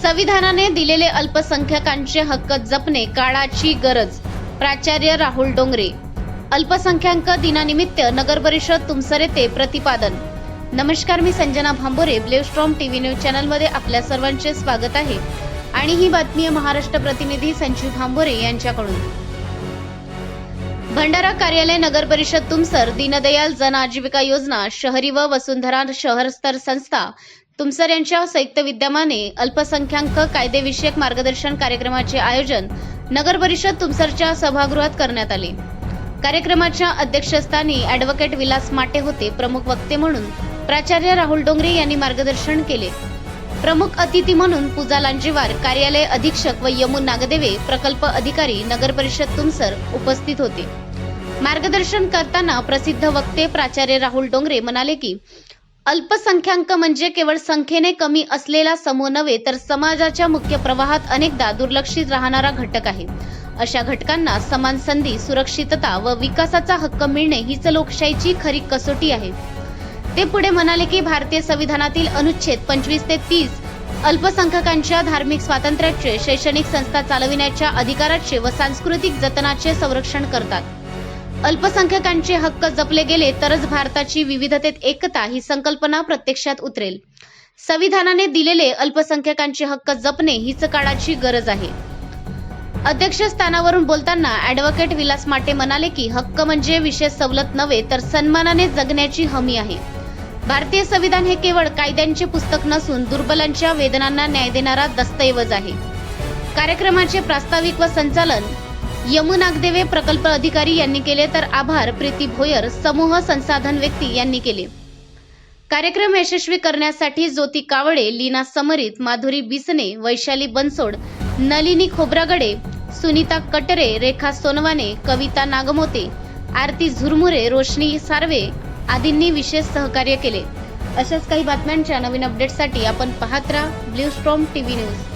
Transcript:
संविधानाने दिलेले अल्पसंख्याकांचे हक्क जपणे काळाची गरज. प्राचार्य राहुल डोंगरे. अल्पसंख्याक दिनानिमित्त नगरपरिषद तुमसर येथे प्रतिपादन. नमस्कार, मी संजना भांबोरे. ब्लेवस्ट्रॉम टीव्ही न्यूज चॅनल मध्ये आपल्या सर्वांचे स्वागत आहे आणि ही बातमी आहे महाराष्ट्र प्रतिनिधी संजीव भांबोरे यांच्याकडून. भंडारा कार्यालय नगरपरिषद तुमसर, दीनदयाल जन आजीविका योजना, शहरी व वसुंधरा शहर स्तर संस्था तुमसर यांच्या संयुक्त विद्यमाने अल्पसंख्याक कायदेविषयक मार्गदर्शन कार्यक्रमाचे आयोजन नगरपरिषद तुमसरच्या सभागृहात करण्यात आले. कार्यक्रमाच्या अध्यक्षस्थानी ॲडव्होकेट विलास माटे होते. प्रमुख वक्ते म्हणून प्राचार्य राहुल डोंगरे यांनी मार्गदर्शन केले. प्रमुख अतिथी म्हणून पूजा लांजेवार, कार्यालय अधीक्षक व यमुन नागदेवे, प्रकल्प अधिकारी, नगरपरिषद तुमसर उपस्थित होते. मार्गदर्शन करताना प्रसिद्ध वक्ते प्राचार्य राहुल डोंगरे म्हणाले की अल्पसंख्याक म्हणजे केवळ संख्येने कमी असलेला समूह नव्हे, तर समाजाच्या मुख्य प्रवाहात अनेकदा दुर्लक्षित राहणारा घटक आहे. अशा घटकांना समान संधी, सुरक्षितता व विकासाचा हक्क मिळणे हीच लोकशाहीची खरी कसोटी आहे. ते पुढे म्हणाले की भारतीय संविधानातील अनुच्छेद 25 ते 30 अल्पसंख्याकांच्या धार्मिक स्वातंत्र्याचे, शैक्षणिक संस्था चालविण्याच्या अधिकाराचे व सांस्कृतिक जतनाचे संरक्षण करतात. अल्पसंख्याकांचे हक्क जपले गेले तरच भारताची विविधतेत एकता ही संकल्पना प्रत्यक्षात उतरेल. संविधानाने दिलेले अल्पसंख्याकांचे हक्क जपणे हीच काळाची गरज आहे. अध्यक्षस्थानावरून बोलताना ॲडव्होकेट विलास माटे म्हणाले की हक्क म्हणजे विशेष सवलत नव्हे, तर सन्मानाने जगण्याची हमी आहे. भारतीय संविधान हे केवळ कायद्यांचे पुस्तक नसून दुर्बलांच्या वेदनांना न्याय देणारा दस्तऐवज आहे. कार्यक्रमाचे प्रास्ताविक व संचालन यमुन नागदेवे, प्रकल्प अधिकारी यांनी केले, तर आभार प्रीती भोयर, समूह संसाधन व्यक्ती यांनी केले. कार्यक्रम यशस्वी करण्यासाठी ज्योती कावळे, लीना समरीत, माधुरी बिसने, वैशाली बनसोड, नलिनी खोब्रागडे, सुनीता कटरे, रेखा सोनवाने, कविता नागमोते, आरती झुरमुरे, रोशनी सार्वे आदींनी विशेष सहकार्य केले. अशाच काही बातम्यांच्या नवीन अपडेटसाठी आपण पाहत राहा ब्लेवस्ट्रॉम टीव्ही न्यूज.